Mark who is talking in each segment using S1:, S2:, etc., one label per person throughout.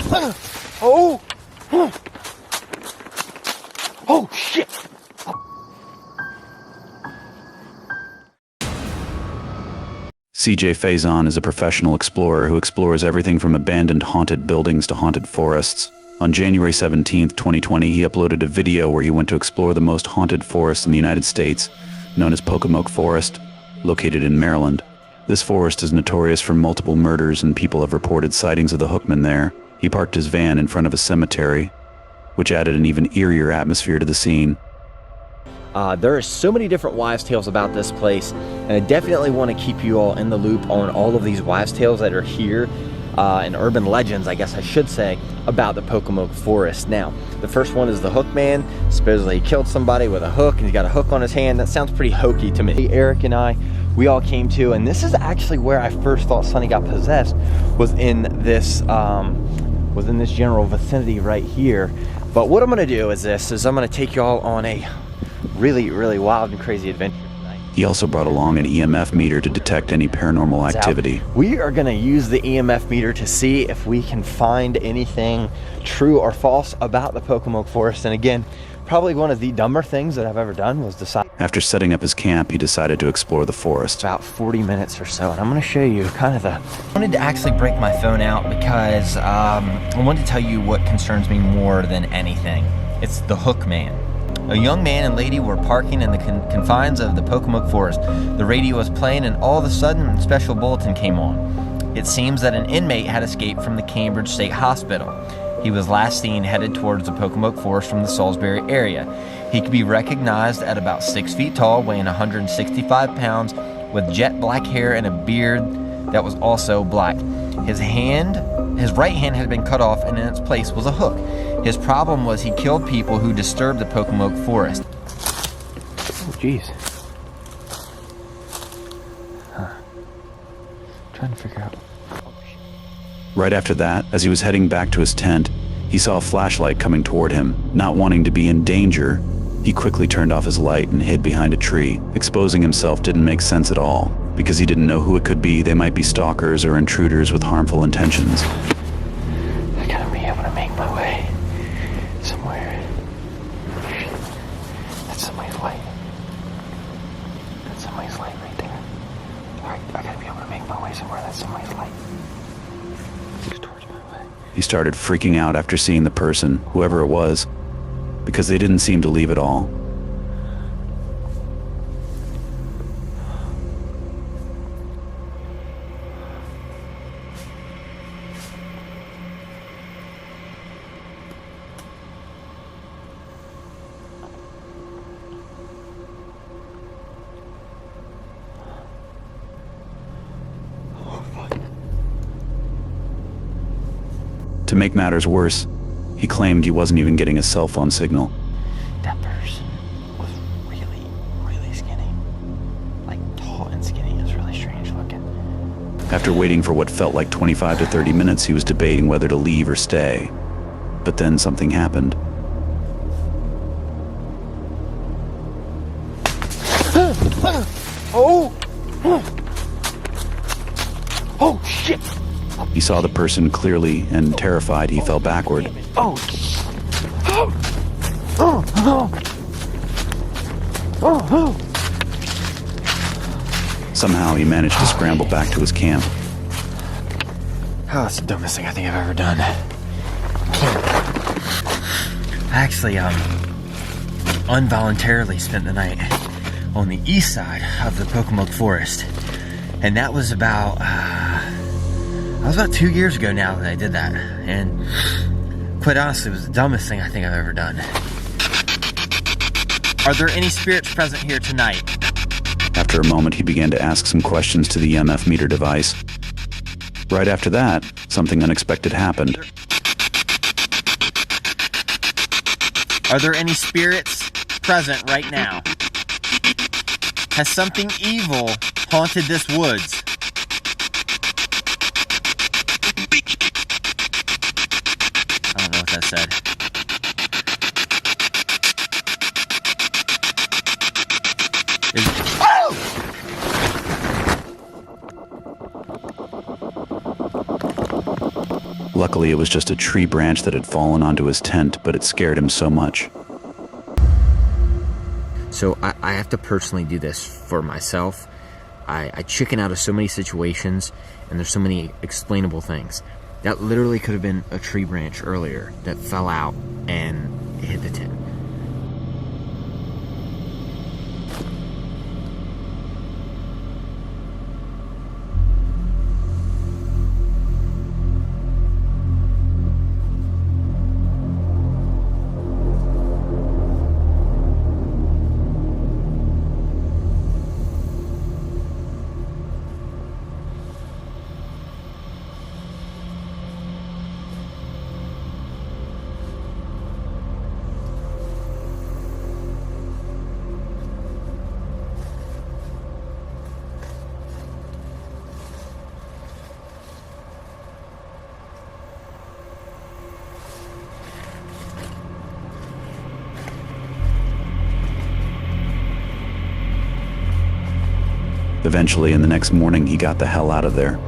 S1: Oh! Oh, shit!
S2: CJ Faison is a professional explorer who explores everything from abandoned haunted buildings to haunted forests. On January 17, 2020, he uploaded a video where he went to explore the most haunted forest in the United States, known as Pocomoke Forest, located in Maryland. This forest is notorious for multiple murders, and people have reported sightings of the Hookman there. He parked his van in front of a cemetery, which added an even eerier atmosphere to the scene.
S1: There are so many different wives' tales about this place, and I definitely want to keep you all in the loop on all of these wives' tales that are here, and urban legends, I guess I should say, about the Pocomoke Forest. Now, the first one is the Hookman. Supposedly he killed somebody with a hook, and he's got a hook on his hand. That sounds pretty hokey to me. Eric and I, we all came to, and this is actually where I first thought Sonny got possessed, was in this general vicinity right here. But what I'm gonna do is I'm gonna take y'all on a really, really wild and crazy adventure tonight.
S2: He also brought along an EMF meter to detect any paranormal activity.
S1: We are gonna use the EMF meter to see if we can find anything true or false about the Pocomoke Forest. And again, probably one of the dumber things that I've ever done was decide.
S2: After setting up his camp, he decided to explore the forest.
S1: About 40 minutes or so, and I'm gonna show you kind of I wanted to actually break my phone out because I wanted to tell you what concerns me more than anything. It's the Hookman. A young man and lady were parking in the confines of the Pocomoke Forest. The radio was playing, and all of a sudden, a special bulletin came on. It seems that an inmate had escaped from the Cambridge State Hospital. He was last seen headed towards the Pocomoke Forest from the Salisbury area. He could be recognized at about 6 feet tall, weighing 165 pounds, with jet black hair and a beard that was also black. His right hand had been cut off, and in its place was a hook. His problem was he killed people who disturbed the Pocomoke Forest. Oh, jeez. Trying to figure out.
S2: Right after that, as he was heading back to his tent, he saw a flashlight coming toward him. Not wanting to be in danger, he quickly turned off his light and hid behind a tree. Exposing himself didn't make sense at all, because he didn't know who it could be. They might be stalkers or intruders with harmful intentions.
S1: I gotta be able to make my way somewhere. That's somebody's light. That's somebody's light right there. Alright, I gotta be able to make my way somewhere. That's somebody's light.
S2: He started freaking out after seeing the person, whoever it was, because they didn't seem to leave at all. To make matters worse, he claimed he wasn't even getting a cell phone signal.
S1: That person was really, really skinny. Like tall and skinny. It was really strange looking.
S2: After waiting for what felt like 25 to 30 minutes, he was debating whether to leave or stay. But then something happened.
S1: Oh! Oh, shit!
S2: He saw the person clearly, and terrified, he fell backward.
S1: Oh! Oh! Oh! Oh! Oh!
S2: Somehow he managed to scramble back to his camp.
S1: Oh, that's the dumbest thing I think I've ever done. I actually, involuntarily spent the night on the east side of the Pocomoke Forest. And that was about 2 years ago now that I did that. And quite honestly, it was the dumbest thing I think I've ever done. Are there any spirits present here tonight?
S2: After a moment, he began to ask some questions to the EMF meter device. Right after that, something unexpected happened.
S1: Are there any spirits present right now? Has something evil haunted this woods? I don't know what that said.
S2: Luckily, it was just a tree branch that had fallen onto his tent, but it scared him so much.
S1: So I have to personally do this for myself. I chicken out of so many situations, and there's so many explainable things. That literally could have been a tree branch earlier that fell out and hit the tent.
S2: Eventually, and the next morning, he got the hell out of there.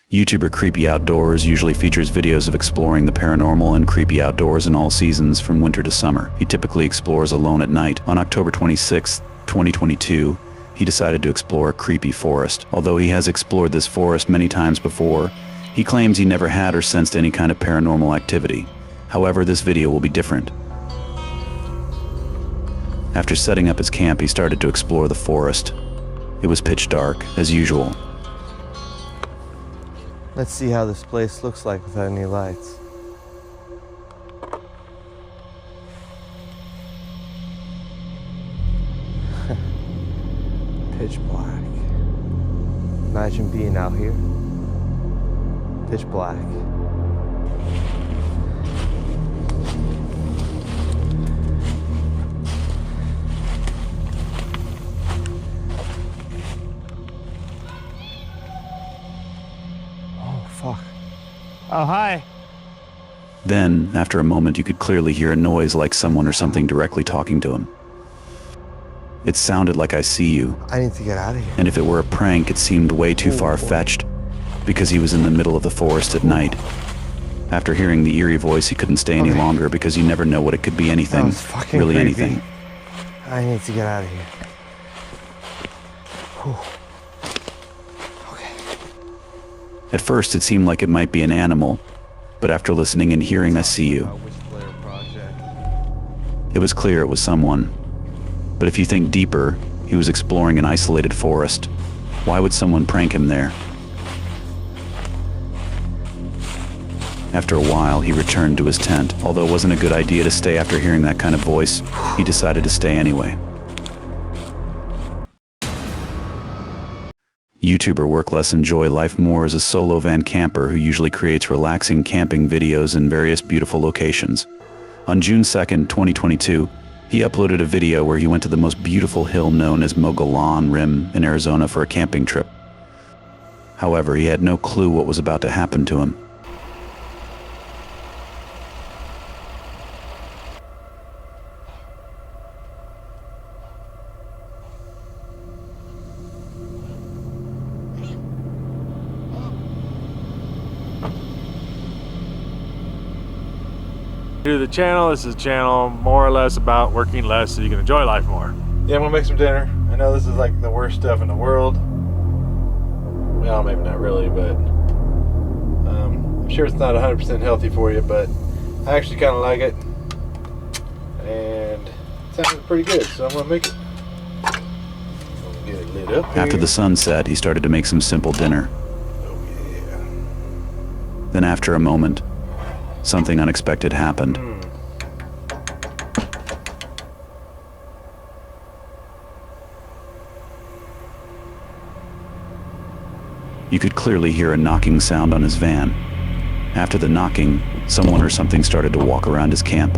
S2: YouTuber Creepy Outdoors usually features videos of exploring the paranormal and creepy outdoors in all seasons from winter to summer. He typically explores alone at night. On October 26, 2022, he decided to explore a creepy forest. Although he has explored this forest many times before, he claims he never had or sensed any kind of paranormal activity. However, this video will be different. After setting up his camp, he started to explore the forest. It was pitch dark, as usual.
S3: Let's see how this place looks like without any lights. Pitch black. Imagine being out here. Pitch black. Fuck. Oh, hi.
S2: Then, after a moment, you could clearly hear a noise like someone or something directly talking to him. It sounded like "I see you,"
S3: I need to get out of here.
S2: and if it were a prank, it seemed way too far-fetched, because he was in the middle of the forest at night. After hearing the eerie voice, he couldn't stay any longer, because you never know what it could be. Anything.
S3: That was fucking
S2: Really
S3: creepy.
S2: anything.
S3: I need to get out of here. Whew.
S2: At first, it seemed like it might be an animal, but after listening and hearing "I see you," it was clear it was someone. But if you think deeper, he was exploring an isolated forest. Why would someone prank him there? After a while, he returned to his tent. Although it wasn't a good idea to stay after hearing that kind of voice, he decided to stay anyway. YouTuber Workless enjoy life more as a solo van camper who usually creates relaxing camping videos in various beautiful locations. On June 2nd, 2022, he uploaded a video where he went to the most beautiful hill known as Mogollon Rim in Arizona for a camping trip. However, he had no clue what was about to happen to him.
S4: To the channel. This is a channel more or less about working less so you can enjoy life more. Yeah, I'm gonna make some dinner. I know this is like the worst stuff in the world. Well, maybe not really, but I'm sure it's not 100% healthy for you, but I actually kind of like it. And it sounds pretty good, so I'm gonna make it. I'm gonna get it lit up here.
S2: After the sun set, he started to make some simple dinner.
S4: Oh yeah.
S2: Then after a moment, something unexpected happened. You could clearly hear a knocking sound on his van. After the knocking, someone or something started to walk around his camp.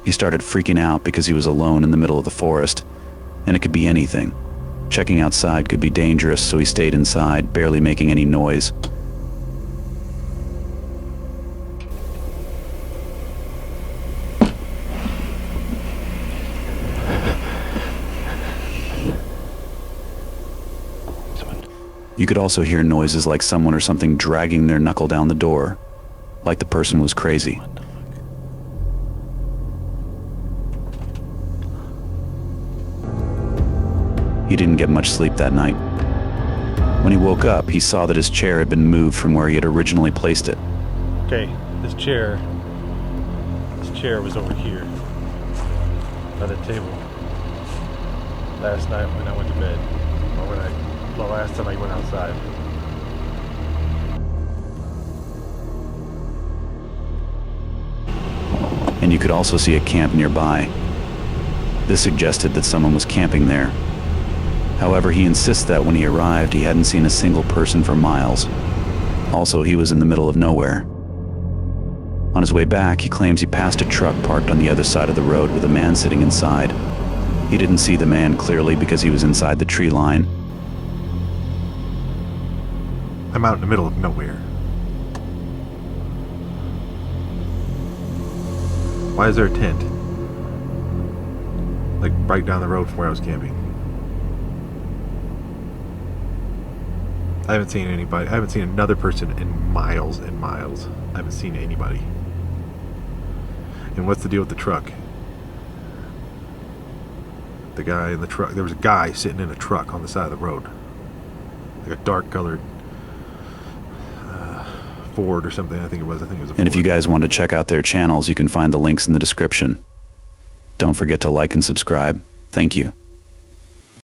S2: He started freaking out because he was alone in the middle of the forest, and it could be anything. Checking outside could be dangerous, so he stayed inside, barely making any noise. You could also hear noises like someone or something dragging their knuckle down the door, like the person was crazy. He didn't get much sleep that night. When he woke up, he saw that his chair had been moved from where he had originally placed it.
S4: Okay, this chair was over here by the table last night when I went to bed, or the last time I went outside.
S2: And you could also see a camp nearby. This suggested that someone was camping there. However, he insists that when he arrived, he hadn't seen a single person for miles. Also, he was in the middle of nowhere. On his way back, he claims he passed a truck parked on the other side of the road with a man sitting inside. He didn't see the man clearly because he was inside the tree line.
S4: I'm out in the middle of nowhere. Why is there a tent? Like right down the road from where I was camping. I haven't seen anybody. I haven't seen another person in miles and miles. I haven't seen anybody. And what's the deal with the truck? The guy in the truck. There was a guy sitting in a truck on the side of the road. Like a dark colored Ford or something. I think it was a Ford.
S2: And if you guys want to check out their channels, you can find the links in the description. Don't forget to like and subscribe. Thank you.